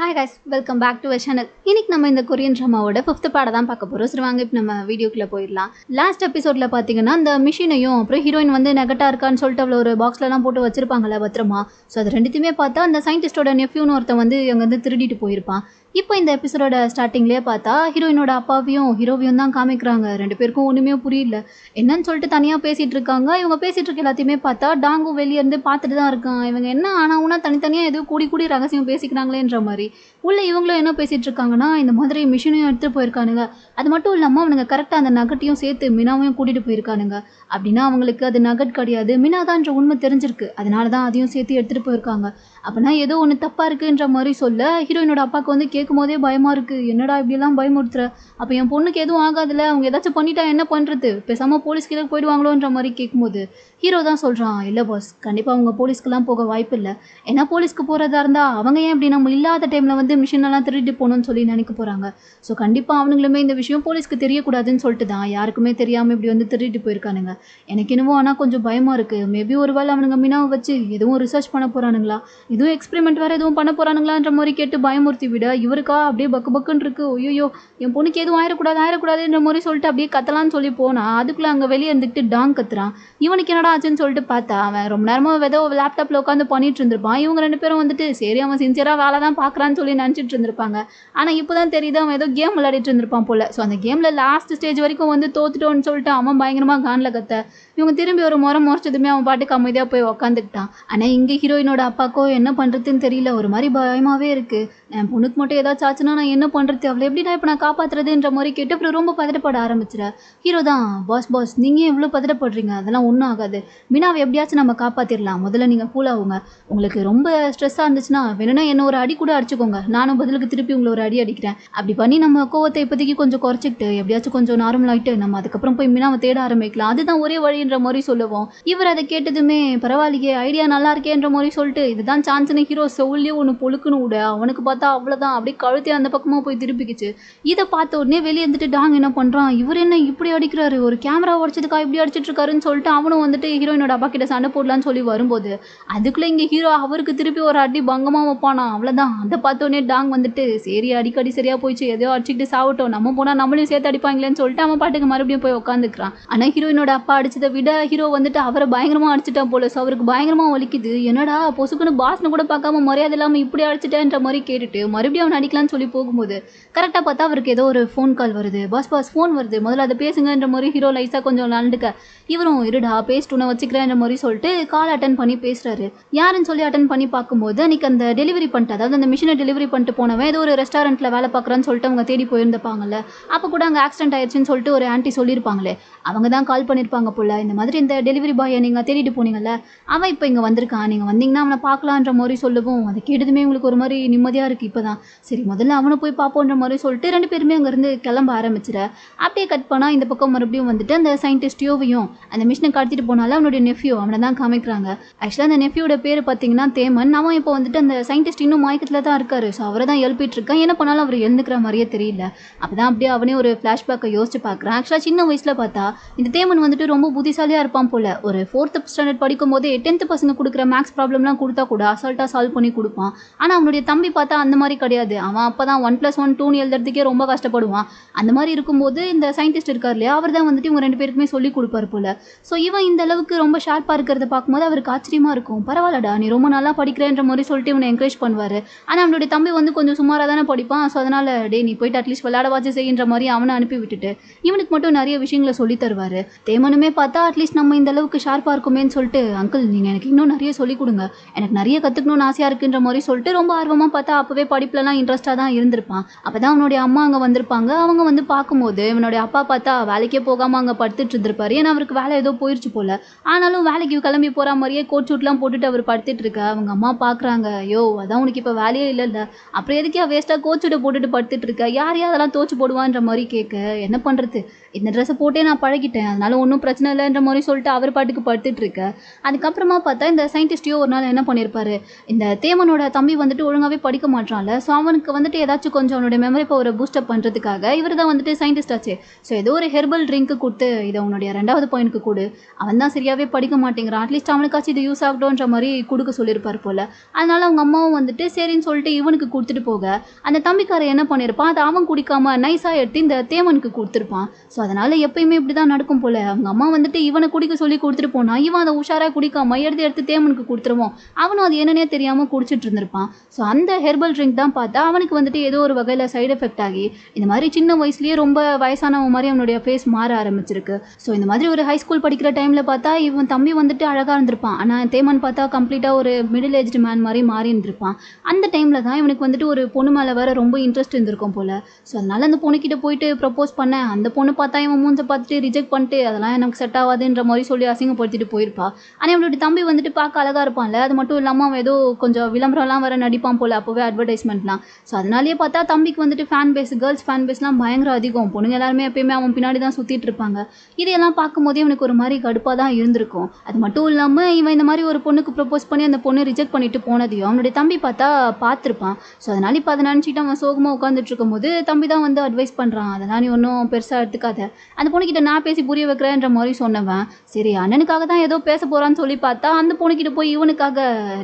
Hi guys, welcome back to our channel. இன்னைக்கு நம்ம இந்த கொரியன் ட்ராமாவோட 5th பார்ட் தான் பார்க்க போகிறோம். சரி வாங்க இப்போ நம்ம வீடியோக்குள்ளே போயிடலாம். லாஸ்ட் எபிசோடில் பார்த்தீங்கன்னா அந்த மிஷினையும் அப்புறம் ஹீரோயின் வந்து நெகட்டாக இருக்கான்னு சொல்லிட்டு அவ்வளோ ஒரு பாக்ஸ்லலாம் போட்டு வச்சிருப்பாங்கல்ல பத்திரமா. ஸோ அது ரெண்டுத்தையுமே பார்த்தா அந்த சயின்டிஸ்டோட நெஃப்யூன்னு ஒருத்தன் வந்து அங்கேருந்து திருடிட்டு போயிருப்பான். இப்போ இந்த எபிசோடோட ஸ்டார்டிங்லேயே பார்த்தா ஹீரோயினோட அப்பாவையும் ஹீரோவையும் தான் காமிக்கிறாங்க. ரெண்டு பேருக்கும் ஒன்றுமே புரியல, என்னன்னு சொல்லிட்டு தனியாக பேசிகிட்டு இருக்காங்க. இவங்க பேசிகிட்டு இருக்க எல்லாத்தையுமே பார்த்தா டாங்கும் வெளியே இருந்து பார்த்துட்டு தான் இருக்கான். இவங்க என்ன ஆனாவுன்னா தனித்தனியாக எதுவும் கூடி ரகசியம் பேசிக்கிறாங்களேன்ற மாதிரி. உள்ள இவங்களும் என்ன பேசிகிட்டு இருக்காங்கன்னா, இந்த மாதிரி மிஷினையும் எடுத்துகிட்டு போயிருக்கானுங்க. அது மட்டும் இல்லாமல் அவனுங்க கரெக்டாக அந்த நகட்டையும் சேர்த்து மினாவையும் கூட்டிகிட்டு போயிருக்கானுங்க. அப்படின்னா அவங்களுக்கு அது நகட் கிடையாது, மினா தான்ற உண்மை தெரிஞ்சிருக்கு. அதனால தான் அதையும் சேர்த்து எடுத்துகிட்டு போயிருக்காங்க. அப்படின்னா ஏதோ ஒன்று தப்பாக இருக்குன்ற மாதிரி சொல்ல ஹீரோயினோட அப்பாவுக்கு வந்து கேட்கும் போதே பயமாக இருக்குது. என்னடா இப்படிலாம் பயமுறுத்துற, அப்போ என் பொண்ணுக்கு எதுவும் ஆகாதுல்ல, அவங்க ஏதாச்சும் பண்ணிட்டா என்ன பண்ணுறது, பேசாமல் போலீஸ் கீழே போயிடுவாங்களோன்ற மாதிரி கேட்கும்போது ஹீரோ தான் சொல்கிறான், இல்லை பாஸ், கண்டிப்பாக அவங்க போலீஸ்க்கெலாம் போக வாய்ப்பு இல்லை. ஏன்னா போலீஸ்க்கு போகிறதா இருந்தால் அவங்க ஏன் இப்படி நம்ம இல்லாத டைமில் வந்து மிஷினெல்லாம் திருடிட்டு போகணும்னு சொல்லி நினைக்க போகிறாங்க. ஸோ கண்டிப்பாக அவனுங்களுமே இந்த விஷயம் போலீஸ்க்கு தெரியக்கூடாதுன்னு சொல்லிட்டு தான் யாருக்குமே தெரியாமல் இப்படி வந்து திருடிட்டு போயிருக்கானுங்க. எனக்கு என்னவோ ஆனால் கொஞ்சம் பயமாக இருக்குது. மேபி ஒரு வேளை அவனுங்க மினாவை வச்சு எதுவும் ரிசர்ச் பண்ண போகிறானுங்களா, எதுவும் எக்ஸ்பெரிமெண்ட் வேறு எதுவும் பண்ண போகிறானுங்களான்ற மாதிரி கேட்டு பயமுறுத்தி விட இவருக்கா அப்படியே பக்குன்னு இருக்கு. ஐயோ என் பொண்ணுக்கு எதுவும் ஆயிடக்கூடாதுன்ற மாதிரி சொல்லிட்டு அப்படியே கத்தலான்னு சொல்லி போனால் அதுக்குள்ளே அங்கே வெளியே இருந்துக்கிட்டு டாங் கத்துறான். இவனுக்கு என்னடா ஆச்சுன்னு சொல்லிட்டு பார்த்தா அவன் ரொம்ப நேரமாக ஏதோ லேப்டாப்பில் உட்காந்து பண்ணிட்டு இருந்திருப்பான். இவங்க ரெண்டு பேரும் வந்துட்டு சரி அவன் சின்சியராக வேலை தான் பார்க்குறான்னு சொல்லி நினச்சிட்டு இருந்திருப்பாங்க. ஆனால் இப்போ தான் தெரியுது அவன் ஏதோ கேம் விளையாடிட்டு இருந்திருப்பான் போல. ஸோ அந்த கேமில் லாஸ்ட் ஸ்டேஜ் வரைக்கும் வந்து தோத்துட்டோன்னு சொல்லிட்டு அவன் பயங்கரமாக கானில் கத்த இவங்க திரும்பி ஒரு முறைச்சதுமே அவன் பாட்டுக்கு அமைதியாக போய் உக்காந்துக்கிட்டான். ஆனால் இங்கே ஹீரோயினோட அப்பாக்கோ என்ன பண்ணுறதுன்னு தெரியல, ஒரு மாதிரி பயமாகவே இருக்குது. என் பொண்ணுக்கு மட்டும் ஏதாச்சும் ஆச்சுன்னா நான் என்ன பண்ணுறது, அவளை எப்படிடா இப்போ நான் காப்பாற்றுறதுன்ற மாதிரி கேட்டு அப்புறம் ரொம்ப பதட்டப்பட ஆரம்பிச்சிடா. ஹீரோ தான், பாஸ் நீங்கள் எவ்வளோ பதட்டப்படுறீங்க, அதெல்லாம் ஒன்றும் ஆகாது, மீனாவை எப்படியாச்சும் நம்ம காப்பாற்றிடலாம், முதல்ல நீங்கள் கூல் ஆகுங்க. உங்களுக்கு ரொம்ப ஸ்ட்ரெஸ்ஸாக இருந்துச்சுன்னா வேணும்னா என்ன ஒரு அடி கூட அடிச்சுக்கோங்க, நானும் பதிலுக்கு திருப்பி உங்களை ஒரு அடி அடிக்கிறேன். அப்படி பண்ணி நம்ம கோவத்தை இப்போதைக்கு கொஞ்சம் குறைச்சிக்கிட்டு எப்படியாச்சும் கொஞ்சம் நார்மல் ஆகிட்டு நம்ம அதுக்கப்புறம் போய் மீனாவை தேட ஆரம்பிக்கலாம், அதுதான் ஒரே வழின்ற மாதிரி சொல்லுவோம். இவர் அதை கேட்டதுமே பரவாயில்லையே, ஐடியா நல்லா இருக்கேன்ற மாதிரி சொல்லிட்டு இதுதான் சான்ஸ்னு ஹீரோ செவுல்லையே ஒன்று பொழுக்குன்னு விட அவனுக்கு பார்த்தா அவ்வளோதான், அப்படியே கழுத்தே அந்த பக்கமாக போய் திருப்பிக்கிச்சு. இதை பார்த்த உடனே வெளியே இருந்துட்டு டாங் என்ன பண்ணுறான், இவர் என்ன இப்படி அடிக்கிறாரு, ஒரு கேமரா உடச்சதுக்கா இப்படி அடிச்சிட்டு இருக்காருன்னு சொல்லிட்டு அவனும் வந்துட்டு ஹீரோயினோட அப்பா கிட்ட சண்டை போடலான்னு சொல்லி வரும்போது அதுக்குள்ளே இங்கே ஹீரோ அவருக்கு திருப்பி ஒரு அடி பங்கமாக வைப்பானா. அவ்வளோதான், அதை பார்த்த உடனே டாங் வந்துட்டு சரி அடிக்கடி சரியா போயிடுச்சு, ஏதோ அடிச்சுக்கிட்டு சாப்பிட்டோம், நம்ம போனால் நம்மளையும் சேர்த்து அடிப்பாங்களேன்னு சொல்லிட்டு அவன் பாட்டுக்கு மறுபடியும் போய் உட்காந்துக்கிறான். ஆனால் ஹீரோயினோட அப்பா அடிச்சதை விட ஹீரோ வந்துட்டு அவரை பயங்கரமாக அடிச்சிட்டான் போல. ஸோ அவருக்கு பயங்கரமாக வலிக்குது. என்னடா பொசுக்குன்னு பாஸ்னு கூட பார்க்காம மரியாதை இல்லாமல் இப்படி அடிச்சிட்டேன்ற மாதிரி கேட்டுட்டு மறுபடியும் அவன் அடிக்கலான்னு சொல்லி போகும்போது கரெக்டாக பார்த்தா அவருக்கு ஏதோ ஒரு ஃபோன் கால் வருது. பாஸ் ஃபோன் வருது, முதல்ல அதை பேசுங்கன்ற மாதிரி ஹீரோ லைஸாக கொஞ்சம் நண்டுக்க இவரும் இருடா பேசிட்டு உன்னை வச்சுக்கிறேன்ற மாதிரி சொல்லிட்டு கால் அட்டன் பண்ணி பேசுறாரு. யாருன்னு சொல்லி அட்டன் பண்ணி பார்க்கும்போது அன்னைக்கு அந்த டெலிவரி பண்ணிட்டு, அதாவது அந்த மிஷினை டெலிவரி பண்ணிட்டு போனவன் ஏதோ ஒரு ரெஸ்டாரண்ட்டில் வேலை பார்க்குறான்னு சொல்லிட்டு அவங்க தேடி போயிருந்துப்பாங்கல்ல. அப்போ கூட அங்கே ஆக்சிடென்ட் ஆயிடுச்சுன்னு சொல்லிட்டு ஒரு ஆன்ட்டி சொல்லியிருப்பாங்களே, அவங்க தான் கால் பண்ணியிருப்பாங்க போல. இந்த மாதிரி இந்த டெலிவரி பாயை நீங்கள் தேடிட்டு போனீங்கல்ல, அவன் இப்போ இங்கே வந்திருக்கான், நீங்கள் வந்தீங்கன்னா அவனை பார்க்கலான்ற மாதிரி சொல்லுவோம். அதை கேட்டதுமே உங்களுக்கு ஒரு மாதிரி நிம்மதியாக இருக்குது. இப்போ தான் சரி முதல்ல அவனை போய் பார்ப்போன்ற மாதிரி சொல்லிட்டு ரெண்டு பேருமே அங்கேருந்து கிளம்ப ஆரம்பிச்சிட. அப்படியே கட் பண்ணால் இந்த பக்கம் மறுபடியும் வந்துட்டு அந்த சயின்டிஸ்டியோவையும் அந்த மிஷினை கடத்திட்டு போனால அவனுடைய நெஃப்யூ அவனை தான் காமிக்கிறாங்க. ஆக்சுவலாக அந்த நெஃப்யூட பேர் பார்த்தீங்கன்னா தேமன். அவன் இப்போ வந்துட்டு அந்த சயின்டிஸ்ட் இன்னும் மயக்கத்தில் தான் இருக்காரு. ஸோ அவரை தான் எழுப்பிட்டு இருக்கான். என்ன பண்ணாலும் அவர் எழுந்துக்கிற மாதிரியே தெரியல. அப்போ தான் அப்படியே அவனே ஒரு ஃப்ளாஷ்பேக்கை யோசிச்சு பார்க்குறான். ஆக்சுவலாக சின்ன வயசில் பார்த்தா இந்த தேமன் வந்துட்டு ரொம்ப புத்திசாலியாக இருப்பான் போல. ஒரு 4th ஸ்டாண்டர்ட் படிக்கும் போது 10th பசங்க கொடுக்குற மேக்ஸ் ப்ராப்ளம்லாம் கொடுத்தா கூட அசால்ட்டாக சால்வ் பண்ணி கொடுப்பான். ஆனால் அவனுடைய தம்பி பார்த்தா அந்த மாதிரி கிடையாது. அவன் அப்போ தான் 1+1 2 எழுதுறதுக்கே ரொம்ப கஷ்டப்படுவான். அந்த மாதிரி இருக்கும்போது இந்த சயின்டிஸ்ட் இருக்கார் இல்லையா, அவர் தான் வந்துட்டு இவங்க ரெண்டு பேருக்குமே சொல்லி கொடுப்பார் போல. ஸோ இவன் இந்த அளவுக்கு ரொம்ப ஷார்ப்பாக இருக்கிறத பார்க்கும்போது அவருக்கு ஆச்சரியமாக இருக்கும். பரவாயில்லடா நீ ரொம்ப நல்லா படிக்கிறேன்ற மாதிரி சொல்லிட்டு இவனை என்கரேஜ் பண்ணுவார். ஆனால் அவனுடைய தம்பி வந்து கொஞ்சம் சுமாராக தானே படிப்பான். ஸோ அதனால் டே நீ போயிட்டு அட்லீஸ்ட் விளையாடவாச்சு செய்கின்ற மாதிரி அவனை அனுப்பி விட்டுட்டு இவனுக்கு மட்டும் நிறைய விஷயங்களை சொல்லி தருவார். தேமனுமே பார்த்தா அட்லீஸ்ட் நம்ம இந்த அளவுக்கு ஷார்ப்பாக இருக்குமேன்னு சொல்லிட்டு அங்கிள் நீங்கள் எனக்கு இன்னும் நிறைய சொல்லிக் கொடுங்க, எனக்கு நிறைய கற்றுக்கணும்னு ஆசையாக இருக்குன்ற மாதிரி சொல்லிட்டு ரொம்ப ஆர்வமாக பார்த்தா அப்போவே படிப்புலலாம் இன்ட்ரெஸ்ட்டாக தான் இருந்திருப்பான். அப்போ தான் அவனுடைய அம்மா அங்கே வந்திருப்பாங்க. அவங்க வந்து பார்க்கும்போது இவனுடைய அப்பா பார்த்தா வேலைக்கே போகாமல் அங்கே படுத்துட்டு இருந்திருப்பாரு. ஏன்னா அவருக்கு வேலை ஏதோ போயிடுச்சு போல. ஆனாலும் வேலைக்கு கிளம்பி போகிற மாதிரியே கோட் சூட்லாம் போட்டுட்டு அவர் படுத்துட்டு இருக்க அவங்க அம்மா பார்க்குறாங்க, யோ அதான் உனக்கு இப்போ வேலையே இல்லைல்ல, அப்புறம் எதுக்கே வேஸ்ட்டாக கோட் சூட்டை போட்டுட்டு படுத்துட்டு இருக்க, யாரையா அதெல்லாம் தோச்சு போடுவான்ற மாதிரி கேட்க என்ன பண்ணுறது, இந்த ட்ரெஸ்ஸை போட்டே நான் பழகிட்டேன், அதனால ஒன்றும் பிரச்சனை இல்லைன்ற மாதிரி சொல்லிட்டு அவர் பாட்டுக்கு படுத்துட்டு இருக்க. அதுக்கப்புறமா பார்த்தா இந்த சயின்டிஸ்டையோ ஒரு நாள் என்ன பண்ணியிருப்பாரு, இந்த தேமனோட தம்பி வந்துட்டு ஒழுங்காகவே படிக்க மாட்டான்ல. ஸோ அவனுக்கு வந்துட்டு ஏதாச்சும் கொஞ்சம் அவனுடைய மெமரி பவரை பூஸ்டப் பண்ணுறதுக்காக இவர் தான் வந்துட்டு சயின்டிஸ்ட் ஆச்சு. ஸோ ஏதோ ஒரு ஹெர்பல் ட்ரிங்க்கு கொடுத்து இதை உன்னுடைய 2வது பாயிண்ட்க்கு கொடு, அவன் தான் சரியாகவே படிக்க மாட்டேங்கிறான், அட்லீஸ்ட் அவனுக்காச்சும் இது யூஸ் ஆகட்டும்ன்ற மாதிரி கொடுக்க சொல்லியிருப்பார் போல். அதனால அவங்க அம்மாவும் வந்துட்டு சரின்னு சொல்லிட்டு இவனுக்கு கொடுத்துட்டு போக அந்த தம்பிக்காரன் என்ன பண்ணியிருப்பான், அதை அவன் குடிக்காம நைஸாக எடுத்து இந்த தேமனுக்கு கொடுத்துருப்பான். ஸோ அதனால எப்பயுமே இப்படி தான் நடக்கும் போல். அவங்க அம்மா வந்துட்டு இவனை குடிக்க சொல்லி கொடுத்துட்டு போனா இவன் அதை உஷாராக குடிக்காம எடுத்து தேமனுக்கு கொடுத்துருவோம். அவனும் அது என்னன்னே தெரியாமல் குடிச்சிட்டு இருந்திருப்பான். ஸோ அந்த ஹெர்பல் ட்ரிங்க் தான் பார்த்தா அவனுக்கு வந்துட்டு ஏதோ ஒரு வகையில் சைடு எஃபெக்ட் ஆகி இந்த மாதிரி சின்ன வயசுலேயே ரொம்ப வயசானவன் மாதிரி அவனுடைய ஃபேஸ் மாற ஆரம்பிச்சிருக்கு. ஸோ இந்த மாதிரி ஒரு ஹை ஸ்கூல் படிக்கிற டைமில் பார்த்தா இவன் தம்பி வந்துட்டு அழகாக இருந்திருப்பான். ஆனால் தேமன் பார்த்தா கம்ப்ளீட்டாக ஒரு மிடில் ஏஜ்டு மேன் மாதிரி மாறி இருந்திருப்பான். அந்த டைமில் தான் இவனுக்கு வந்துட்டு ஒரு பொண்ணு மேலே வேற ரொம்ப இன்ட்ரெஸ்ட் இருந்திருக்கும் போல். ஸோ அதனால அந்த பொண்ணுக்கிட்ட போயிட்டு ப்ரப்போஸ் பண்ண அந்த பொண்ணு பார்த்தா இவன் மூஞ்ச பார்த்துட்டு ரிஜெக்ட் பண்ணிட்டு அதெல்லாம் எனக்கு செட் ஆகாதுன்ற மாதிரி சொல்லி அசிங்கப்படுத்திட்டு போயிருப்பா. ஆனால் இவனுடைய தம்பி வந்துட்டு பார்க்க அழகாக இருப்பான்ல, அது மட்டும் இல்லாமல் அவன் ஏதோ கொஞ்சம் விளம்பரம்லாம் வர நடிப்பான் போல் அப்போவே அட்வர்டைஸ்மெண்ட்லாம். ஸோ அதனாலேயே பார்த்தா தம்பிக்கு வந்துட்டு ஃபேன் பேஸ், கேர்ள்ஸ் ஃபேன் பேஸ்லாம் பயங்கர அதிகம். பொண்ணுங்க எல்லாருமே எப்பயுமே அவன் பின்னாடி தான் சுற்றிட்டு இருப்பாங்க. இதையெல்லாம் பார்க்கும்போதே இவனுக்கு ஒரு மாதிரி கடுப்பாக தான் இருந்திருக்கும். அது மட்டும் இல்லாமல் இவன் இந்த மாதிரி ஒரு பொண்ணுக்கு ப்ரப்போஸ் பண்ணி அந்த பொண்ணு ரிஜெக்ட் பண்ணிட்டு போனதையும் அவனுடைய தம்பி பார்த்தா பார்த்துருப்பான். ஸோ அதனால இப்போ அதை நினச்சிட்டு அவன் சோகமாக உட்காந்துட்டு இருக்கும்போது தம்பி தான் வந்து அட்வைஸ் பண்ணுறான், அதெல்லாம் நீ ஒன்றும் பெருசாக எடுத்துக்காத, அந்த பொண்ணுக்கிட்ட நான் பேசி புரிய வைக்கிறேன்ற மாதிரி சொன்னவன் சரி அண்ணனுக்காக தான் ஏதோ பேச போகிறான்னு சொல்லி பார்த்தா அந்த பொண்ணுக்கிட்ட போய் இவனுக்காக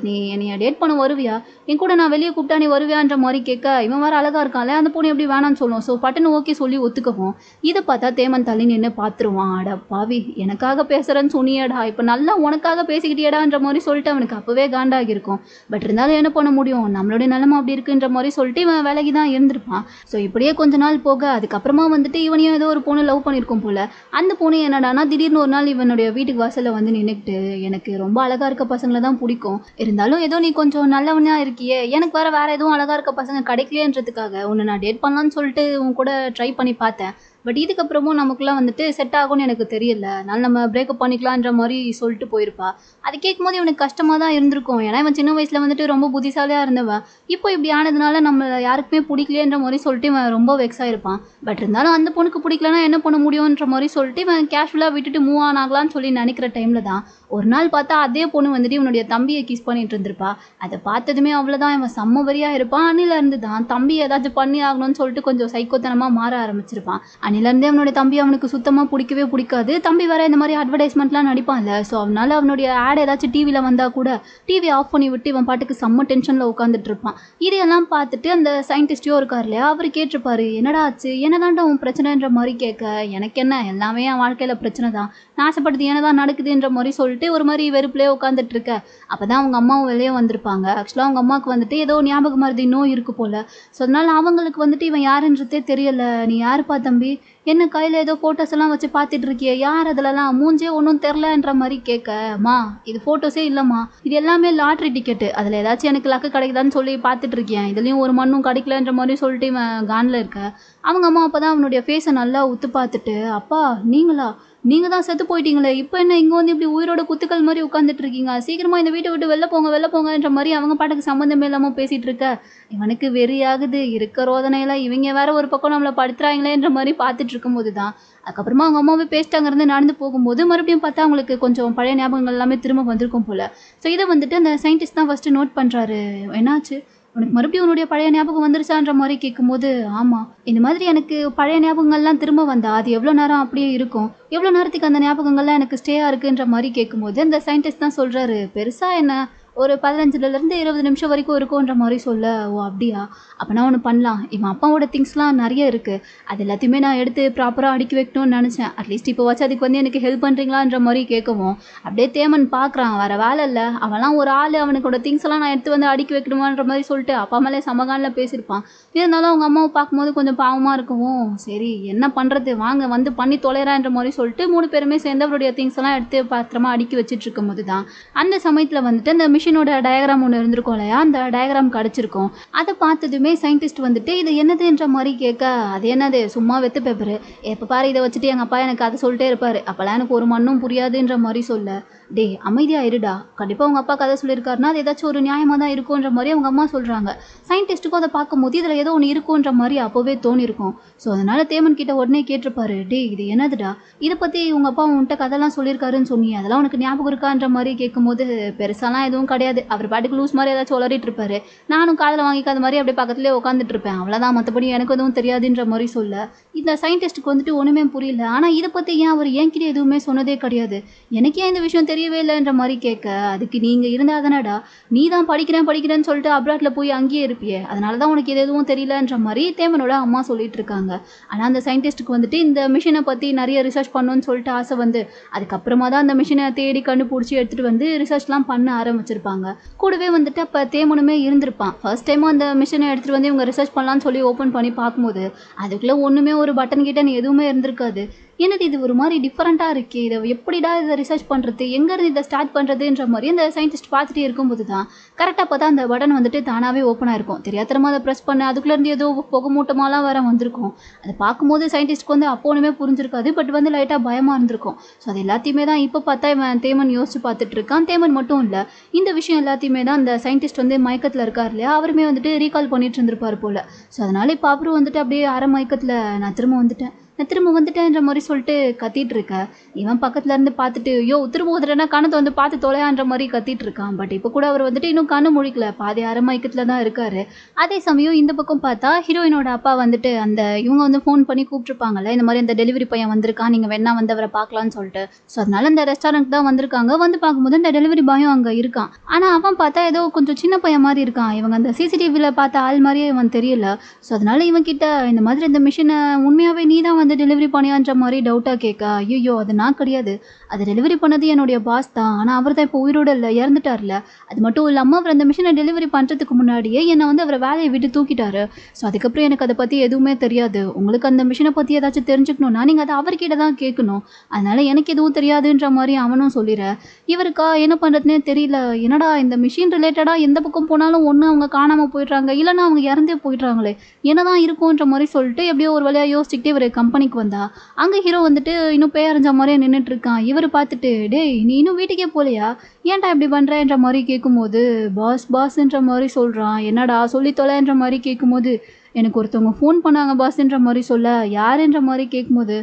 நீ என்னைய டேட் பண்ண வருவியா, என் கூட நான் வெளியே கூப்பிட்டா நீ வருவியான்ற மாதிரி கேட்க இவன் வேறு அழகாக இருக்கான்ல, அந்த பொண்ணு எப்படி வேணான்னு சொல்லும். ஸோ பட்டுன்னு ஓகே சொல்லி ஒத்துக்கவும் இதை பார்த்தா தேமன் தள்ளி நின்று பார்த்துருவான். அட பாவி, எனக்காக பேசுகிறேன்னு சொன்னியடா, இப்போ நல்லா உனக்காக பேசிக்கிட்டியடான்ற மாதிரி சொல்லிட்டு அவனுக்கு அப்போவே காண்டாகிருக்கும். பட் இருந்தாலும் என்ன பண்ண முடியும், நம்மளுடைய நிலைமை அப்படி இருக்குன்ற மாதிரி சொல்லிட்டு இவன் வேலைக்கு தான் இருந்திருப்பான். ஸோ இப்படியே கொஞ்ச நாள் போக அதுக்கப்புறமா வந்துட்டு இவனையும் ஏதோ ஒரு பொண்ணு லவ் பண்ணியிருக்கும் போல். அந்த பொண்ணு என்னடானா திடீர்னு ஒரு நாள் இவனுடைய வீட்டுக்கு வாசலில் வந்து நின்றுக்கிட்டு எனக்கு ரொம்ப அழகாக இருக்க பசங்களை தான் பிடிக்கும், இருந்தாலும் ஏதோ நீ கொஞ்சம் நல்லவனா இருக்கியே, எனக்கு வேற எதுவும் அழகாக இருக்க பசங்க கிடைக்கலையன்றதுக்காக உன்னை நான் டேட் பண்ணலான்னு சொல்லிட்டு உன் கூட ட்ரை பண்ணி பார்த்தேன். பட் இதுக்கப்புறமும் நமக்குலாம் வந்துட்டு செட் ஆகும்னு எனக்கு தெரியல, அதனால நம்ம பிரேக்கப் பண்ணிக்கலான்ற மாதிரி சொல்லிட்டு போயிருப்பா. அது கேட்கும்போது இவனுக்கு கஷ்டமாக தான் இருந்திருக்கும். ஏன்னா இவன் சின்ன வயசில் வந்துட்டு ரொம்ப புத்திசாலியாக இருந்தவன், இப்போ இப்படி ஆனதுனால நம்ம யாருக்குமே பிடிக்கலையன்ற மாதிரி சொல்லிட்டு இவன் ரொம்ப வெக்ஸ் ஆயிருப்பான். பட் இருந்தாலும் அந்த பொண்ணுக்கு பிடிக்கலன்னா என்ன பண்ண முடியுன்ற மாதிரி சொல்லிட்டு இவன் கேஷுவலாக விட்டுட்டு மூவ் ஆன் ஆகலான்னு சொல்லி நினைக்கிற டைமில் தான் ஒரு நாள் பார்த்தா அதே பொண்ணு வந்துட்டு இவனுடைய தம்பியை கிஸ் பண்ணிட்டு இருந்திருப்பா. அதை பார்த்ததுமே அவ்வளோதான் இவன் செம்ம வரியாக இருப்பான். அன்னிலேருந்து தான் தம்பி ஏதாச்சும் பண்ணி ஆகணும்னு சொல்லிட்டு கொஞ்சம் சைக்கோத்தனமாக மாற ஆரம்பிச்சிருப்பான். அன்னிலேருந்தே அவனுடைய தம்பி அவனுக்கு சுத்தமாக பிடிக்கவே பிடிக்காது. தம்பி வேற இந்த மாதிரி அட்வர்டைஸ்மெண்ட்லாம் நடிப்பான்ல, ஸோ அவனால அவனுடைய ஆட் ஏதாச்சும் டிவியில் வந்தால் கூட டிவி ஆஃப் பண்ணி விட்டு இவன் பாட்டுக்கு செம்ம டென்ஷனில் உட்காந்துட்டு இருப்பான். இதையெல்லாம் பார்த்துட்டு அந்த சயின்டிஸ்டோ இருக்கார் இல்லையா, அவர் கேட்டிருப்பாரு என்னடா ஆச்சு, என்னதான்டா உன் பிரச்சனைன்ற மாதிரி கேட்க எனக்கு என்ன எல்லாமே என் வாழ்க்கையில் பிரச்சனை தான், நான் ஆசைப்படுறது என்னதான் நடக்குதுன்ற மாதிரி சொல்லிட்டு ஒரு மாதிரி வெறுப்புலேயே உட்காந்துட்டு இருக்க. அப்போ தான் அவங்க அம்மாவும் வெளியே வந்திருப்பாங்க. ஆக்சுவலாக அவங்க அம்மாவுக்கு வந்துட்டு ஏதோ ஞாபகம் மருதி நோய் இருக்கு போல். ஸோ அதனால அவங்களுக்கு வந்துட்டு இவன் யாருன்றதே தெரியல. நீ யாருப்பா தம்பி, என்ன கையில் ஏதோ ஃபோட்டோஸ் எல்லாம் வச்சு பார்த்துட்டு இருக்கிய, யார் அதிலலாம், மூஞ்சே ஒன்றும் தெரிலன்ற மாதிரி கேட்க, மா இது ஃபோட்டோஸே இல்லைம்மா, இது எல்லாமே லாட்ரி டிக்கெட்டு, அதில் ஏதாச்சும் எனக்கு லக்கு கிடைக்குதான்னு சொல்லி பார்த்துட்டு இருக்கேன், இதுலேயும் ஒரு மண்ணும் கிடைக்கலன்ற மாதிரி சொல்லிட்டு இவன் கானில் இருக்க. அவங்க அம்மா அப்போ தான் அவனுடைய ஃபேஸை நல்லா உத்து பார்த்துட்டு அப்பா நீங்களா, நீங்கள் தான் செத்து போயிட்டீங்களே, இப்போ என்ன இங்கே வந்து இப்படி உயிரோட குத்துக்கள் மாதிரி உட்காந்துட்டு இருக்கீங்க, சீக்கிரமாக இந்த வீட்டை விட்டு வெளில போங்கன்ற மாதிரி அவங்க பாட்டுக்கு சம்மந்தமே இல்லாமல் பேசிகிட்டு இருக்க. இவனுக்கு வெறியாகுது, இருக்க ரோதனையெல்லாம் இவங்க வேற ஒரு பக்கம் நம்மளை படுத்துறாங்களேன்ற மாதிரி பார்த்துட்டு இருக்கும்போது தான் அதுக்கப்புறமா அவங்க அம்மாவே பேசிட்டு அங்கேருந்து நடந்து போகும்போது மறுபடியும் பார்த்தா அவங்களுக்கு கொஞ்சம் பழைய ஞாபகங்கள் எல்லாமே திரும்ப வந்திருக்கும் போல். ஸோ இதை வந்துட்டு அந்த சயின்டிஸ்ட் தான் ஃபஸ்ட்டு நோட் பண்ணுறாரு. என்னாச்சு உனக்கு மறுபடியும் உன்னுடைய பழைய ஞாபகம் வந்துருச்சான்ற மாதிரி கேட்கும்போது ஆமாம், இந்த மாதிரி எனக்கு பழைய ஞாபகங்கள்லாம் திரும்ப வந்தா அது எவ்வளோ நேரம் அப்படியே இருக்கும், எவ்வளோ நேரத்துக்கு அந்த ஞாபகங்கள்லாம் எனக்கு ஸ்டேயாக இருக்குன்ற மாதிரி கேட்கும்போது அந்த சயின்டிஸ்ட் தான் சொல்கிறாரு பெருசாக என்ன ஒரு 15லேருந்து 20 நிமிஷம் வரைக்கும் இருக்கும்ன்ற மாதிரி சொல்ல. ஓ அப்படியா, அப்போனா ஒன்று பண்ணலாம், இவன் அப்பாவோட திங்ஸ்லாம் நிறைய இருக்குது, அது எல்லாத்தையுமே நான் எடுத்து ப்ராப்பராக அடுக்கி வைக்கணும்னு நினச்சேன், அட்லீஸ்ட் இப்போ வச்சு அதுக்கு வந்து எனக்கு ஹெல்ப் பண்ணுறீங்களான்ற மாதிரி கேட்கவும் அப்படியே தேமன் பார்க்குறான், வேறு வேலை இல்லை, அவன்லாம் ஒரு ஆள், அவனுக்கோட திங்ஸ் எல்லாம் நான் எடுத்து வந்து அடுக்கி வைக்கணுமான்ற மாதிரி சொல்லிட்டு அப்பா மேலே சமகாலில் பேசியிருப்பான். இருந்தாலும் அவங்க அம்மாவை பார்க்கும்போது கொஞ்சம் பாவமாக இருக்கவும் சரி என்ன பண்ணுறது வாங்க வந்து பண்ணி தொலைறான்ற மாதிரி சொல்லிட்டு 3 பேருமே சேர்ந்து அவருடைய திங்ஸ் எல்லாம் எடுத்து பாத்திரமா அடுக்கி வச்சுட்டு இருக்கும் போது தான் அந்த சமயத்தில் வந்துட்டு அந்த மிஷினோட டயக்ராம் ஒன்று இருந்திருக்கும் இல்லையா, அந்த டயக்ராம் கிடச்சிருக்கும். அதை பார்த்ததுமே சயின்டிஸ்ட் வந்துட்டு இது என்னதுன்ற மாதிரி கேட்க, அது என்னது சும்மா வெத்து பேப்பரு, எப்போ பாரு இதை வச்சுட்டு எங்கள் அப்பா எனக்கு அதை சொல்லிட்டே இருப்பார், அப்போல்லாம் எனக்கு ஒரு மண்ணும் புரியாதுன்ற மாதிரி சொல்ல டே அமைதியா இருடா, கண்டிப்பாக உங்கள் அப்பா கதை சொல்லியிருக்காருன்னா அது ஏதாச்சும் ஒரு நியாயமாக தான் இருக்குன்ற மாதிரி அவங்க அம்மா சொல்கிறாங்க. சயின்டிஸ்ட்டுக்கும் அதை பார்க்கும்போது இதில் ஏதோ ஒன்று இருக்குன்ற மாதிரி அப்போவே தோணிருக்கும். ஸோ அதனால தேமன் கிட்ட உடனே கேட்டிருப்பாரு, டே இது என்னதுடா, இதை பற்றி உங்கள் அப்பா உன்கிட்ட கதைலாம் சொல்லியிருக்காருன்னு சொன்னீங்க, அதெல்லாம் உனக்கு ஞாபகம் இருக்கான்ற மாதிரி கேட்கும்போது பெருசாலாம் எதுவும் கிடையாது, அவர் பாட்டுக்கு லூஸ் மாதிரி ஏதாச்சும் உளறிட்டு இருப்பாரு, நானும் காதில் வாங்கிக்காத மாதிரி அப்படியே பக்கத்துலேயே உட்காந்துட்டு இருப்பேன், அவ்வளோதான், மற்றபடி எனக்கு எதுவும் தெரியாதுன்ற மாதிரி சொல்ல இந்த சயின்டிஸ்ட்டுக்கு வந்துட்டு ஒன்றுமே புரியல. ஆனால் இதை பற்றி ஏன் அவர் என்கிட்ட எதுவுமே சொன்னதே கிடையாது, எனக்கு ஏன் இந்த விஷயம் தெரியவே இல்லைன்ற மாதிரி கேட்க, அதுக்கு நீங்கள் இருந்தால் தானடா, நீ தான் படிக்கிறேன்னு சொல்லிட்டு அப்ராட்டில் போய் அங்கேயே இருப்பியே, அதனால தான் உனக்கு இது எதுவும் தெரியலன்ற மாதிரி தேமனோட அம்மா சொல்லிட்டு இருக்காங்க. ஆனால் அந்த சயின்டிஸ்ட்டுக்கு வந்துட்டு இந்த மிஷினை பற்றி நிறைய ரிசர்ச் பண்ணணும்னு சொல்லிட்டு ஆசை வந்து அதுக்கப்புறமா தான் அந்த மிஷினை தேடி கண்டுபிடிச்சி எடுத்துகிட்டு வந்து ரிசர்ச்லாம் பண்ண ஆரம்பிச்சிருப்பாங்க. கூடவே வந்துட்டு அப்போ தேமனுமே இருந்திருப்பான். ஃபர்ஸ்ட் டைமும் அந்த மிஷினை எடுத்துகிட்டு வந்து இவங்க ரிசர்ச் பண்ணலான்னு சொல்லி ஓப்பன் பண்ணி பார்க்கும்போது அதுக்குள்ளே ஒன்றுமே ஒரு பட்டன் கிட்ட எதுவுமே இருந்திருக்காது. என்னது இது ஒரு மாதிரி டிஃப்ரெண்ட்டாக இருக்கே, இதை எப்படிடா இதை ரிசர்ச் பண்ணுறது, எங்கேருந்து இதை ஸ்டார்ட் பண்ணுறதுன்ற மாதிரி அந்த சயின்டிஸ்ட் பார்த்துட்டே இருக்கும்போது தான் கரெக்டாக பார்த்தா அந்த பட்டன் வந்துட்டு தானாகவே ஓப்பன் ஆயிருக்கும். தெரியாதரமாக அதை ப்ரெஸ் பண்ண அதுக்குள்ளேருந்து ஏதோ புகை மூட்டமாலாம் வேற வந்திருக்கும். அதை பார்க்கும்போது சயின்டிஸ்ட்க்கு வந்து அப்போ ஒன்றுமே புரிஞ்சிருக்காது, பட் வந்து லைட்டாக பயமாக இருந்திருக்கும். ஸோ அது எல்லாத்தையுமே தான் இப்போ பார்த்தா இவன் தேமன் யோசிச்சு பார்த்துட்டு இருக்கான். தேமன் மட்டும் இல்லை, இந்த விஷயம் எல்லாத்தையுமே தான் அந்த சயின்டிஸ்ட் வந்து மயக்கத்தில் இருக்கார் இல்லையா, அவருமே வந்துட்டு ரீகால் பண்ணிட்டு இருந்திருப்பார் போல். ஸோ அதனால இப்போ அவரும் வந்துட்டு அப்படியே அரை மயக்கத்தில் நான் திரும்ப வந்துட்டேன்ற மாதிரி சொல்லிட்டு கத்திட்டு இருக்க, இவன் பக்கத்துல இருந்து பார்த்துட்டு யோ திரும்ப வந்துட்டேன்னா கணத்தை வந்து பார்த்து தொலையான்ற மாதிரி கத்திட்டு இருக்கான். பட் இப்போ கூட அவர் வந்துட்டு இன்னும் கண்ணு முழிக்கல, பாதி அரமயக்கத்துல தான் இருக்காரு. அதே சமயம் இந்த பக்கம் பார்த்தா ஹீரோயினோட அப்பா வந்துட்டு அந்த இவங்க வந்து ஃபோன் பண்ணி கூப்பிட்டுருப்பாங்கல்ல, இந்த மாதிரி அந்த டெலிவரி பையன் வந்திருக்கான், நீங்கள் வேணா வந்து அவரை பார்க்கலான்னு சொல்லிட்டு. ஸோ அதனால இந்த ரெஸ்டாரண்ட் தான் வந்திருக்காங்க. வந்து பார்க்கும்போது அந்த டெலிவரி பாயும் அங்கே இருக்கான். ஆனால் அவன் பார்த்தா ஏதோ கொஞ்சம் சின்ன பையன் மாதிரி இருக்கான். இவங்க அந்த சிசிடிவியில் பார்த்த ஆள் மாதிரியே இவன் தெரியல. ஸோ அதனால இவன் கிட்ட இந்த மாதிரி இந்த மிஷினை உண்மையாகவே நீ தான் வந்து டெலிவரி பண்ணியான்ற மாதிரி டவுட்டாக கேட்க, ஐயோ அது நான் கிடையாது, அது டெலிவரி பண்ணது என்னுடைய பாஸ் தான், ஆனால் அவர் தான் இப்போ உயிரோடு இல்லை, இறந்துட்டார்ல. அது மட்டும் இல்லாமல் அவர் அந்த மிஷினை டெலிவரி பண்ணுறதுக்கு முன்னாடியே என்னை வந்து அவரை வேலையை விட்டு தூக்கிட்டாரு. ஸோ அதுக்கப்புறம் எனக்கு அதை பற்றி எதுவுமே தெரியாது. உங்களுக்கு அந்த மிஷினை பற்றி ஏதாச்சும் தெரிஞ்சுக்கணும்னா நீங்கள் அதை அவர்கிட்ட தான் கேட்கணும், அதனால் எனக்கு எதுவும் தெரியாதுன்ற மாதிரி அவனும் சொல்லிடுற. இவருக்கா என்ன பண்ணுறதுனே தெரியல. என்னடா இந்த மிஷின் ரிலேட்டடாக எந்த பக்கம் போனாலும் ஒன்று அவங்க காணாமல் போயிடுறாங்க, இல்லைன்னா அவங்க இறந்தே போயிடுறாங்களே, என்னதான் இருக்கும்ன்ற மாதிரி சொல்லிட்டு எப்படியோ ஒரு வழியாக யோசிச்சுக்கிட்டே இவர் கம்பெனிக்கு வந்தா அங்கே ஹீரோ வந்துட்டு இன்னும் பேரஞ்ச மாதிரியே நின்றுட்டு இருக்கான். இவர் பார்த்துட்டு, டேய் நீ இன்னும் வீட்டுக்கே போகலையா, ஏன்டா இப்படி பண்ணுறேன்ற மாதிரி கேட்கும்போது பாஸ்ன்ற மாதிரி சொல்கிறான். என்னடா சொல்லி தொலைன்ற மாதிரி கேட்கும்போது எனக்கு ஒருத்தவங்க ஃபோன் பண்ணாங்க பாஸ்ன்ற மாதிரி சொல்ல, யாருன்ற மாதிரி கேட்கும்போது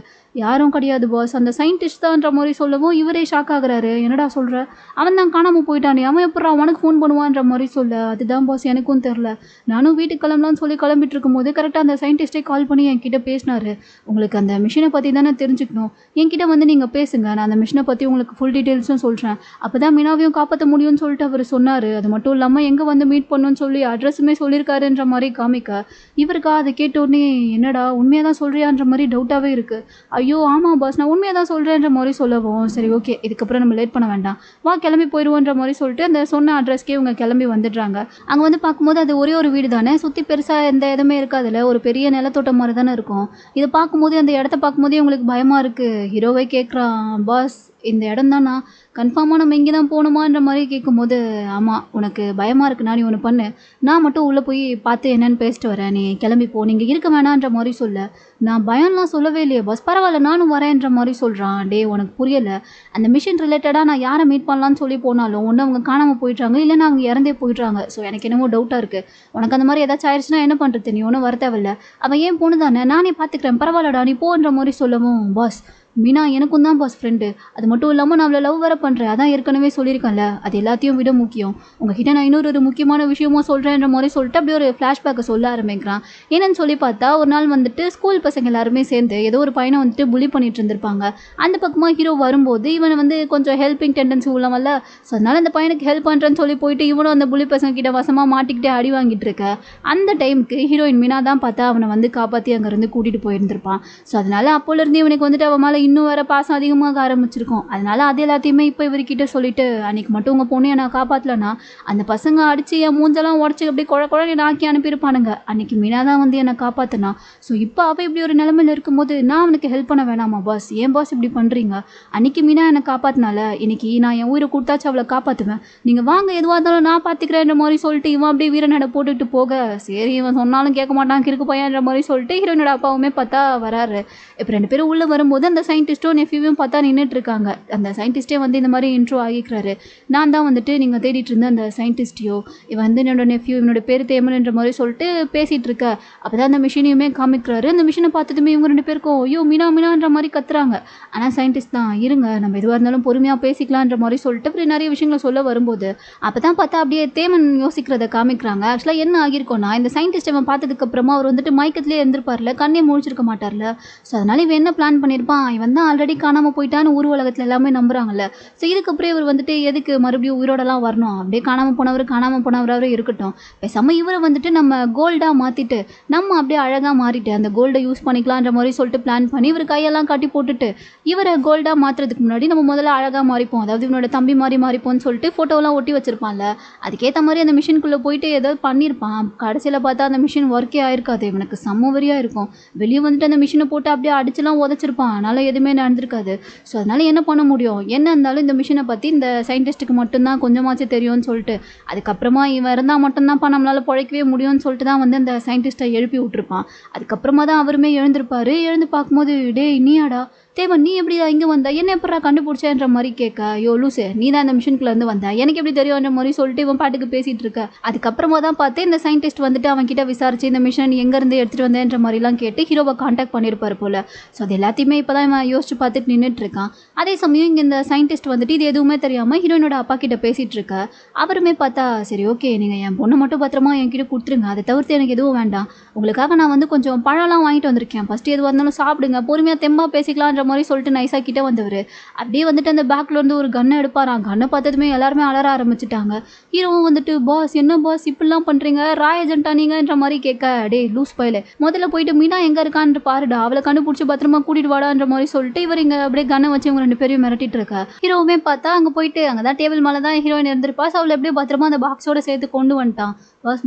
யாரும் கிடையாது பாஸ், அந்த சயின்டிஸ்ட் தான்ன்ற மாதிரி சொல்லவும் இவரே ஷாக் ஆகுறாரு. என்னடா சொல்கிற, அவன் தான் காணாமல் போயிட்டானே, அவன் எப்படா உனக்கு ஃபோன் பண்ணுவான்ற மாதிரி சொல்ல, அதுதான் பாஸ் எனக்கும் தெரில, நானும் வீட்டுக்கு கிளம்பலான்னு சொல்லி கிளம்பிட்டு இருக்கும்போது கரெக்டாக அந்த சயின்டிஸ்டே கால் பண்ணி என்கிட்ட பேசினாரு. உங்களுக்கு அந்த மிஷினை பற்றி தானே தெரிஞ்சுக்கணும், என்கிட்ட வந்து நீங்கள் பேசுங்க, நான் அந்த மிஷினை பற்றி உங்களுக்கு ஃபுல் டீட்டெயில்ஸும் சொல்கிறேன், அப்போ தான் மீனாவையும் காப்பாற்ற முடியும்னு சொல்லிட்டு அவர் சொன்னார். அது மட்டும் இல்லாமல் எங்கே வந்து மீட் பண்ணணும்னு சொல்லி அட்ரஸுமே சொல்லியிருக்காருன்ற மாதிரி காமிக்க, இவருக்கா அதை கேட்டோடனே என்னடா உண்மையாக தான் சொல்கிறியான்ற மாதிரி டவுட்டாகவே இருக்குது. ஐயோ ஆமாம் பாஸ் நான் உண்மையாக தான் சொல்கிறேன்ற மாதிரி சொல்லவும், சரி ஓகே இதுக்கப்புறம் நம்ம லேட் பண்ண வேண்டாம், வா கிளம்பி போயிடுவோன்ற மாதிரி சொல்லிட்டு அந்த சொன்ன அட்ரஸ்க்கே இவங்க கிளம்பி வந்துடுறாங்க. அங்கே வந்து பார்க்கும்போது அது ஒரே ஒரு வீடு தானே, சுற்றி பெருசாக எந்த இடமே இருக்காதுல்ல, ஒரு பெரிய நிலத்தோட்டம் மாதிரி தானே இருக்கும். இதை பார்க்கும்போது அந்த இடத்த பார்க்கும்போதே இவங்களுக்கு பயமாக இருக்குது. ஹீரோவே கேட்குறான், பாஸ் இந்த இடம் தானா, கன்ஃபார்மாக நம்ம இங்கே தான் போகணுமான்ற மாதிரி கேட்கும்போது, ஆமாம் உனக்கு பயமாக இருக்குண்ணா, நீ ஒன்று பண்ணு, நான் மட்டும் உள்ளே போய் பார்த்து என்னென்னு பேசிட்டு வரேன், நீ கிளம்பி போ, நீங்கள் இருக்க வேணான்ற மாதிரி சொல்ல, நான் பயம்லாம் சொல்லவே இல்லையே பாஸ், பரவாயில்ல நானும் வரேன்ற மாதிரி சொல்கிறான். டே உனக்கு புரியலை, அந்த மிஷின் ரிலேட்டடாக நான் யாரை மீட் பண்ணலான்னு சொல்லி போனாலும் ஒன்று அவங்க காணாமல் போயிடுறாங்க, இல்லைன்னா அவங்க இறந்தே போயிடுறாங்க. ஸோ எனக்கு என்னமோ டவுட்டாக இருக்குது, உனக்கு அந்த மாதிரி ஏதாச்சும் ஆயிடுச்சுன்னா என்ன பண்ணுறது, நீ ஒன்றும் வர தேவையில்ல, அவன் ஏன் பொண்ணு தானே, நானே பார்த்துக்கிறேன், பரவாயில்லடா நீ போன்ற மாதிரி சொல்லவும், பாஸ் மீனா எனக்கும் தான் பாஸ் ஃப்ரெண்டு, அது மட்டும் இல்லாமல் நான் அவளை லவ் வேறு பண்ணுறேன், அதான் ஏற்கனவே சொல்லியிருக்கேன்ல, அது எல்லாத்தையும் விட முக்கியம், உங்ககிட்ட நான் இன்னொரு முக்கியமான விஷயமும் சொல்கிறேன்ற மாதிரி சொல்லிட்டு அப்படியே ஒரு ஃப்ளாஷ்பேக்கை சொல்ல ஆரம்பிக்கிறான். என்னன்னு சொல்லி பார்த்தா ஒரு நாள் வந்துட்டு ஸ்கூல் பசங்க எல்லாருமே சேர்ந்து ஏதோ ஒரு பையனை வந்துட்டு புலி பண்ணிட்டு இருந்திருப்பாங்க. அந்த பக்கமாக ஹீரோ வரும்போது இவனை வந்து கொஞ்சம் ஹெல்பிங் டெண்டன்சி உள்ளவல்ல, ஸோ அதனால் அந்த பையனுக்கு ஹெல்ப் பண்ணுறேன்னு சொல்லி போயிட்டு இவனும் அந்த புலி பசங்க கிட்ட வசமாக மாட்டிக்கிட்டே அடி வாங்கிட்டு இருக்க. அந்த டைமுக்கு ஹீரோயின் மீனா தான் பார்த்தா அவனை வந்து காப்பாற்றி அங்கேருந்து கூட்டிகிட்டு போயிருந்திருப்பான். ஸோ அதனால் அப்போலேருந்து இவனுக்கு வந்துட்டு அவன் மேலே இன்னும் வேறு பாசம் அதிகமாக ஆரம்பிச்சிருக்கும். அதனால் அது எல்லாத்தையுமே இப்போ இவர்கிட்ட சொல்லிட்டு, அன்றைக்கி மட்டும் உங்கள் பொண்ணையை நான் காப்பாற்றலன்னா அந்த பசங்க அடித்து என் மூஞ்செல்லாம் உடச்சி அப்படி குழந்தை நாக்கி அனுப்பியிருப்பானுங்க, அன்றைக்கி மீனா தான் வந்து என்னை காப்பாற்றினா. ஸோ இப்போ அவள் இப்படி ஒரு நிலைமையில் இருக்கும்போது நான் அவனுக்கு ஹெல்ப் பண்ண வேணாமா பாஸ், ஏன் பாஸ் இப்படி பண்ணுறீங்க, அன்றைக்கி மீனா என்னை காப்பாற்றினால இன்றைக்கி நான் என் உயிரை கொடுத்தாச்சு அவளை காப்பாற்றுவேன், நீங்கள் வாங்க எதுவாக இருந்தாலும் நான் பார்த்துக்கிறேன்ற மாதிரி சொல்லிட்டு இவன் அப்படியே வீரநடை போட்டுக்கிட்டு போக, சரி இவன் சொன்னாலும் கேட்க மாட்டான் கிறுக்கு பையன்ற மாதிரி சொல்லிட்டு ஹீரோனோட அப்பாவுமே பார்த்தா வராரு. இப்போ ரெண்டு பேரும் உள்ளே வரும்போது அந்த சயின்டிஸ்ட்டும் நெஃப்யூவும் பார்த்தா நின்றுட்டு இருக்காங்க. அந்த சயின்டிஸ்டே வந்து இந்த மாதிரி இன்ட்ரோ ஆகிக்கிறாரு. நான் தான் வந்துட்டு நீங்கள் தேடிட்டு இருந்த அந்த சயின்டிஸ்டையோ, இவன் வந்து என்னோட நெஃப்யூ, இவனோட பேர் தேமல்ன்ற மாதிரி சொல்லிட்டு பேசிகிட்டு இருக்க. அப்போ தான் அந்த மிஷினையுமே காமிக்கிறாரு. அந்த மிஷினை பார்த்ததுமே இவங்க 2 பேருக்கும் ஐயோ மீனா மீனான்ற மாதிரி கத்துறாங்க. ஆனால் சயின்டிஸ்ட் தான் இருங்க நம்ம எதுவாக இருந்தாலும் பொறுமையாக பேசிக்கலான்ற மாதிரி சொல்லிட்டு அப்புறம் நிறைய விஷயங்களை சொல்ல வரும்போது அப்போ தான் பார்த்தா அப்படியே தேமன் யோசிக்கிறத காமிக்கிறாங்க. ஆக்சுவலாக என்ன ஆகியிருக்கோன்னா இந்த சயின்டிஸ்ட் இவன் பார்த்ததுக்கு அப்புறமா அவர் வந்துட்டு மயக்கத்திலே இருந்திருப்பார்ல, கண்ணே முழிச்சிருக்க மாட்டார்ல. ஸோ அதனால இவன் என்ன பிளான் பண்ணியிருப்பான், இவன் தான் ஆல்ரெடி காணாமல் போயிட்டான்னு ஊர் உலகத்தில் எல்லாமே நம்புறாங்கல்ல. ஸோ இதுக்கப்புறம் இவர் வந்துட்டு எதுக்கு மறுபடியும் உயிரோடலாம் வரணும், அப்படியே காணாமல் போனவராகவே இருக்கட்டும், பேசாமல் இவரை வந்துட்டு நம்ம கோல்டாக மாற்றிட்டு நம்ம அப்படியே அழகாக மாறிட்டு அந்த கோல்டை யூஸ் பண்ணிக்கலான்ற மாதிரி சொல்லிட்டு பிளான் பண்ணி இவர் கையெல்லாம் கட்டி போட்டுட்டு இவரை கோல்டாக மாற்றுறதுக்கு முன்னாடி நம்ம முதல்ல அழகாக மாறிப்போம், அதாவது இவனோட தம்பி மாறிப்போம்னு சொல்லிட்டு ஃபோட்டோலாம் ஒட்டி வச்சிருப்பான்ல. அதுக்கேற்ற மாதிரி அந்த மிஷினுக்குள்ளே போயிட்டு ஏதாவது பண்ணியிருப்பான். கடைசியில் பார்த்தா அந்த மிஷின் ஒர்க்கே ஆயிருக்காது. இவனுக்கு செம்ம இருக்கும். வெளியே வந்துட்டு அந்த மிஷினை போட்டு அப்படியே அடிச்சுலாம் உதச்சிருப்பான். அதனால் எதுவுமே நடந்திருக்காது. ஸோ அதனால் என்ன பண்ண முடியும், என்ன இருந்தாலும் இந்த மிஷினை பற்றி இந்த சயின்டிஸ்ட்டுக்கு மட்டும்தான் கொஞ்சமாச்சு தெரியும்னு சொல்லிட்டு அதுக்கப்புறமா இவன் இருந்தால் மட்டும்தான்ப்பா நம்மளால் பிழைக்கவே முடியும்னு சொல்லிட்டு தான் வந்து அந்த சயின்டிஸ்ட்டை எழுப்பி விட்டுருப்பான். அதுக்கப்புறமா தான் அவருமே எழுந்திருப்பார். எழுந்து பார்க்கும்போது டேய் நீயாடா தேவன், நீ எப்படி இங்கே வந்த, என்ன எப்படா கண்டுபிடிச்சேன்ற மாதிரி கேட்க, ஐயோ லூசு நீ தான் இந்த மிஷினுக்குள்ளேருந்து வந்த, எனக்கு எப்படி தெரியும்ன்ற மாதிரி சொல்லிட்டு இவன் பாட்டுக்கு பேசிகிட்டு இருக்க. அதுக்கப்புறமா தான் பார்த்து இந்த சயின்டிஸ்ட் வந்துட்டு அவன் கிட்ட விசாரிச்சு இந்த மிஷின் எங்கேருந்து எடுத்துகிட்டு வந்தேன்ற மாதிரிலாம் கேட்டு ஹீரோவை காண்டாக்ட் பண்ணியிருப்பார் போல். ஸோ அது எல்லாத்தையுமே இப்போ தான் இவன் யோசிச்சு பார்த்துட்டு நின்றுட்டு இருக்கான். அதே சமயம் இங்கே இந்த சயின்டிஸ்ட் வந்துட்டு இது எதுவுமே தெரியாமல் ஹீரோயினோட அப்பா கிட்ட பேசிகிட்டு இருக்க. அவருமே பார்த்தா சரி ஓகே நீங்கள் என் பொண்ணை மட்டும் பத்திரமா என்கிட்ட கொடுத்துருங்க, அதை தவிர்த்து எனக்கு எதுவும் வேண்டாம், உங்களுக்காக நான் வந்து கொஞ்சம் பழம்லாம் வாங்கிட்டு வந்திருக்கேன், ஃபஸ்ட்டு எதுவாக இருந்தாலும் சாப்பிடுங்க, பொறுமையாக தெம்பாக பேசிக்கலான்ற மாதிரி சொல்லிட்டு நைஸாக கிட்ட வந்தவர் அப்படியே வந்துட்டு அந்த பேக்ல இருந்து ஒரு கன்னை எடுப்பாராம். கன்னை பார்த்ததுமே எல்லாருமே அலற ஆரம்பிச்சுட்டாங்க. ஹீரோவும் வந்துட்டு பாஸ் என்ன பாஸ் இப்படிலாம் பண்ணுறீங்க, ராய் ஏஜென்ட்டா நீங்கன்ற மாதிரி கேட்க, டே லூஸ் பையில முதல்ல போயிட்டு மீனா எங்கே இருக்கான்னு பாருடா, அவளை கண்டுபிடிச்சி பத்திரமா கூட்டிட்டு வாடான்ற மாதிரி சொல்லிட்டு இவர் இங்கே அப்படியே கன்னை வச்சு இவங்க 2 பேரையும் மிரட்டிட்டு இருக்கா. ஹீரோவுமே பார்த்தா அங்கே போயிட்டு அங்கே தான் டேபிள் மேலே தான் ஹீரோயின் இருந்திருப்பா. அவளை எப்படியே பத்திரமா அந்த பாக்ஸோட சேர்த்து கொண்டு வந்துட்டான்.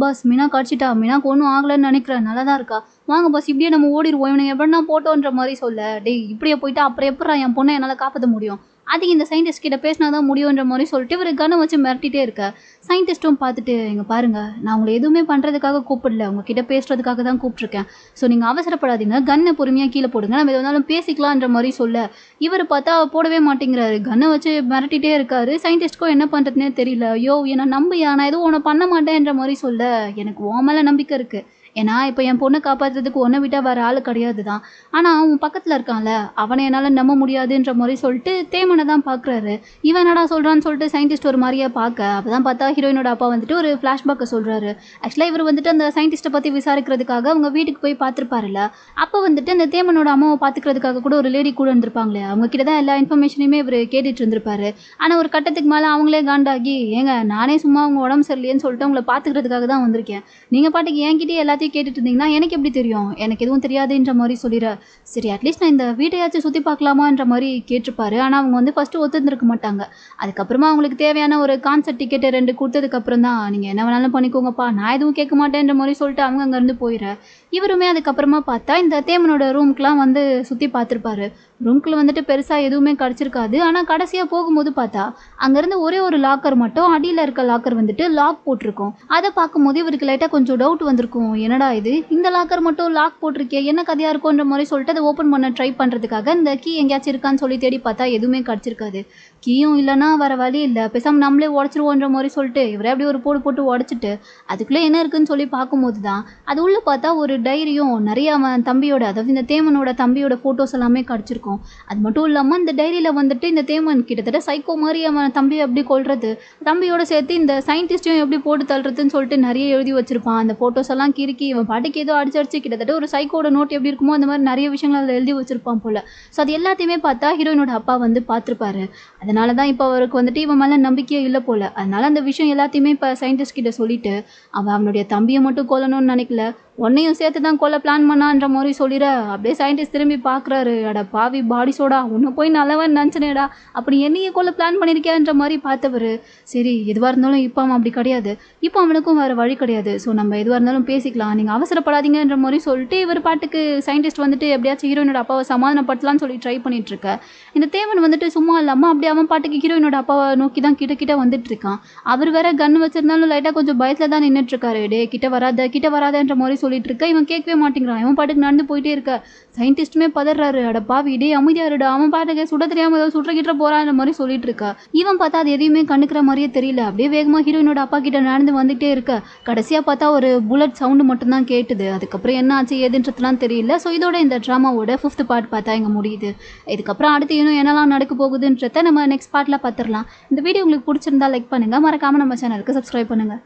பாஸ் மீனா கடிச்சிட்டா, மீனாக்கு ஒன்றும் ஆகலைன்னு நினைக்கிறேன், நல்லா தான் இருக்கா, வாங்க பாஸ் இப்படியே நம்ம ஓடிடுவோம், இவனை எப்படின்னா போட்டோன்ற மாதிரி சொல்ல, டேய் இப்படியே போயிட்டு அப்புறம் எப்படா என் பொண்ணை என்னால் காப்பாற்ற முடியும், அதுக்கு இந்த சயின்டிஸ்ட் கிட்ட பேசினா தான் முடியுன்ற மாதிரி சொல்லிட்டு இவர் கண்ணை வச்சு மிரட்டிகிட்டே இருக்க. சயின்டிஸ்ட்டும் பார்த்துட்டு இங்கே பாருங்கள், நான் உங்களை எதுவுமே பண்ணுறதுக்காக கூப்பிடல, உங்ககிட்ட பேசுறதுக்காக தான் கூப்பிட்ருக்கேன், ஸோ நீங்கள் அவசரப்படாதீங்க, கன்னை பொறுமையாக கீழே போடுங்க, நம்ம எதுனாலும் பேசிக்கலான்ற மாதிரி சொல்ல இவர் பார்த்தா போடவே மாட்டேங்கிறாரு, கன்னை வச்சு மிரட்டிகிட்டே இருக்காரு. சயின்டிஸ்ட்க்கும் என்ன பண்ணுறதுனே தெரியல. ஐயோ என்னை நம்பியா, நான் எதுவும் உன்னை பண்ண மாட்டேன்ற மாதிரி சொல்ல, எனக்கு உன் மேலே நம்பிக்கை இருக்குது, ஏன்னா இப்போ என் பொண்ணை காப்பாற்றுறதுக்கு ஒன்றை விட்டால் வேறு ஆள் கிடையாது தான், ஆனால் அவன் பக்கத்தில் இருக்கான்ல அவனை என்னால் நம்ப முடியாதுன்ற மாதிரி சொல்லிட்டு தேமனை தான் பார்க்குறாரு. இவன் என்னடா சொல்கிறான்னு சொல்லிட்டு சயின்டிஸ்ட் ஒரு மாதிரியாக பார்க்க, அப்போ தான் பார்த்தா ஹீரோயினோட அப்பா வந்துட்டு ஒரு ஃப்ளாஷ்பேக்கை சொல்கிறாரு. ஆக்சுவலாக இவர் வந்துட்டு அந்த சயின்டிஸ்ட்டை பற்றி விசாரிக்கிறதுக்காக அவங்க வீட்டுக்கு போய் பார்த்துருப்பாருல்ல, அப்போ வந்துட்டு அந்த தேமனோட அம்மாவை பார்த்துக்கிறதுக்காக கூட ஒரு லேடி கூட இருந்திருப்பாங்களே, அவங்க கிட்ட தான் எல்லா இன்ஃபர்மேஷனையுமே இவர் கேட்டுட்டு இருந்திருப்பாரு. ஆனால் ஒரு கட்டத்துக்கு மேலே அவங்களே காண்டாகி, ஏங்க நானே சும்மா அவங்க உடம்பு சரியில்லைன்னு சொல்லிட்டு அவங்கள பார்த்துக்கிறதுக்காக தான் வந்திருக்கேன், நீங்கள் பாட்டுக்கு என்கிட்டயே எல்லாத்தையும் கேட்டுட்டு இருந்தீங்கன்னா எனக்கு எப்படி தெரியும், எனக்கு எதுவும் தெரியாதுன்ற மாதிரி சொல்லிடுற. சரி அட்லீஸ்ட் நான் இந்த வீட்டையாச்சும் சுற்றி பார்க்கலாமான்ற மாதிரி கேட்டிருப்பாரு. ஆனால் அவங்க வந்து ஃபஸ்ட்டு ஒத்துருந்துருக்க மாட்டாங்க. அதுக்கப்புறமா அவங்களுக்கு தேவையான ஒரு கான்சர்ட் டிக்கெட்டு 2 கொடுத்ததுக்கப்புறம் தான் நீங்கள் என்ன வேணாலும் பண்ணிக்கோங்கப்பா, நான் எதுவும் கேட்க மாட்டேன்ற மாதிரி சொல்லிட்டு அவங்க அங்கேருந்து போயிடுற. இவருமே அதுக்கப்புறமா பார்த்தா இந்த தேமனோட ரூம்க்குலாம் வந்து சுற்றி பார்த்துருப்பாரு. ரூம்குள்ளே வந்துட்டு பெருசாக எதுவுமே கிடச்சிருக்காது. ஆனால் கடைசியாக போகும்போது பார்த்தா அங்கேருந்து ஒரே ஒரு லாக்கர் மட்டும், அடியில் இருக்க லாக்கர் வந்துட்டு லாக் போட்டிருக்கும். அதை பார்க்கும்போது இவருக்கு லைட்டாக கொஞ்சம் டவுட் வந்திருக்கும், என்னடா இது இந்த லாக்கர் மட்டும் லாக் போட்டிருக்கே, என்ன கதையாக இருக்கும்ன்ற மாதிரி சொல்லிட்டு அதை ஓப்பன் பண்ண ட்ரை பண்ணுறதுக்காக இந்த கீ எங்கேயாச்சும் இருக்கான்னு சொல்லி தேடி பார்த்தா எதுவுமே கிடச்சிருக்காது. கீயும் இல்லைன்னா வேறு வழி இல்லை, பேசாமல் நம்மளே உடச்சிருவோன்ற மாதிரி சொல்லிட்டு இவரே அப்படியே ஒரு போட்டு உடச்சிட்டு அதுக்குள்ளே என்ன இருக்குன்னு சொல்லி பார்க்கும்போது தான் அது உள்ளே பார்த்தா ஒரு டைரியும் நிறைய அவன் தம்பியோட, அதாவது இந்த தேமனோட தம்பியோட ஃபோட்டோஸ் எல்லாமே கிடச்சிருக்கும். அது மட்டும் இல்லாமல் இந்த டைரியில் வந்துட்டு இந்த தேமன் கிட்டத்தட்ட சைக்கோ மாதிரி அவன் தம்பியை எப்படி கொள்வது, தம்பியோட சேர்த்து இந்த சயின்டிஸ்டையும் எப்படி போட்டு தள்ளுறதுன்னு சொல்லிட்டு நிறைய எழுதி வச்சிருப்பான். அந்த ஃபோட்டோஸ் எல்லாம் கிறுக்கி இவன் பாட்டுக்கு ஏதோ அடிச்சு கிட்டத்தட்ட ஒரு சைக்கோட நோட் எப்படி இருக்குமோ அந்த மாதிரி நிறைய விஷயங்கள் அதில் எழுதி வச்சிருப்பான் போல. ஸோ அது எல்லாத்தையுமே பார்த்தா ஹீரோயினோட அப்பா வந்து பார்த்துருப்பாரு. அதனால தான் இப்போ அவருக்கு வந்துட்டு இவன் மேலே நம்பிக்கையே இல்லை போல. அதனால அந்த விஷயம் எல்லாத்தையுமே இப்போ சயின்டிஸ்ட் கிட்ட சொல்லிட்டு அவனுடைய தம்பியை மட்டும் கொல்லணும்னு நினைக்கல, உன்னையும் சேர்த்து தான் கொல்ல பிளான் பண்ணான்ற மாதிரி சொல்லிட. அப்படியே சயின்டிஸ்ட் திரும்பி பார்க்குறாரு, அட பாவி பாடி சோடா, உன்னை போய் நல்லவன் நினச்சினேடா, அப்படி என்னையே கொல்ல பிளான் பண்ணியிருக்கேன்ற மாதிரி பார்த்தவர். சரி எதுவாக இருந்தாலும் இப்போ அவன் அப்படி கிடையாது, இப்போ அவனுக்கும் வேறு வழி கிடையாது, ஸோ நம்ம எதுவாக இருந்தாலும் பேசிக்கலாம், நீங்கள் அவசரப்படாதீங்கன்ற மாதிரி சொல்லிட்டு இவர் பாட்டுக்கு சயின்டிஸ்ட் வந்துட்டு எப்படியாச்சும் ஹீரோயினோட அப்பாவை சமாதானப்படுத்தலான்னு சொல்லி ட்ரை பண்ணிட்டு இருக்க. இந்த தேவன் வந்துட்டு சும்மா இல்லாமல் அப்படியே அவன் பாட்டுக்கு ஹீரோயினோட அப்பாவை நோக்கி தான் கிட்ட வந்துட்டு இருக்கான். அவர் வேற கன் வச்சிருந்தாலும் லைட்டாக கொஞ்சம் பயத்தில் தான் நின்றுட்டு இருக்காரு. டே கிட்ட வராதன்ற மாதிரி சொல்லிட்டு இருக்க. இவன் கேட்கவே மாட்டேங்கிறான். இவன் பாட்டுக்கு நடந்து போயிட்டே இருக்க. சயின்டிஸ்ட்டுமே பதறாரு. அட பாவி டேய் அமைதியா இருடா, அவன் பாட்டுக்கு சுட தெரியாம ஏதோ சுட்ற கிட்ட போறான்ற மாதிரி சொல்லிட்டு இருக்கா. இவன் பார்த்தா அது எதையுமே கண்டுக்கிற மாதிரியே தெரியல. அப்படியே வேகமா ஹீரோயினோட அப்பா கிட்ட நடந்து வந்துட்டே இருக்க. கடைசியா பார்த்தா ஒரு புல்லட் சவுண்டு மட்டும் தான் கேட்டுது. அதுக்கப்புறம் என்ன ஆச்சு ஏதுன்றதுலாம் தெரியல. ஸோ இதோட இந்த ட்ராமாவோட 5th பார்ட் பார்த்தா இங்கே முடியுது. இதுக்கப்புறம் அடுத்து இன்னும் என்னெல்லாம் நடக்க போகுதுன்றத நம்ம நெக்ஸ்ட் பார்ட்டில் பார்த்துடலாம். இந்த வீடியோ உங்களுக்கு பிடிச்சிருந்தா லைக் பண்ணுங்க, மறக்காம நம்ம சேனலுக்கு சப்ஸ்கிரைப் பண்ணுங்க.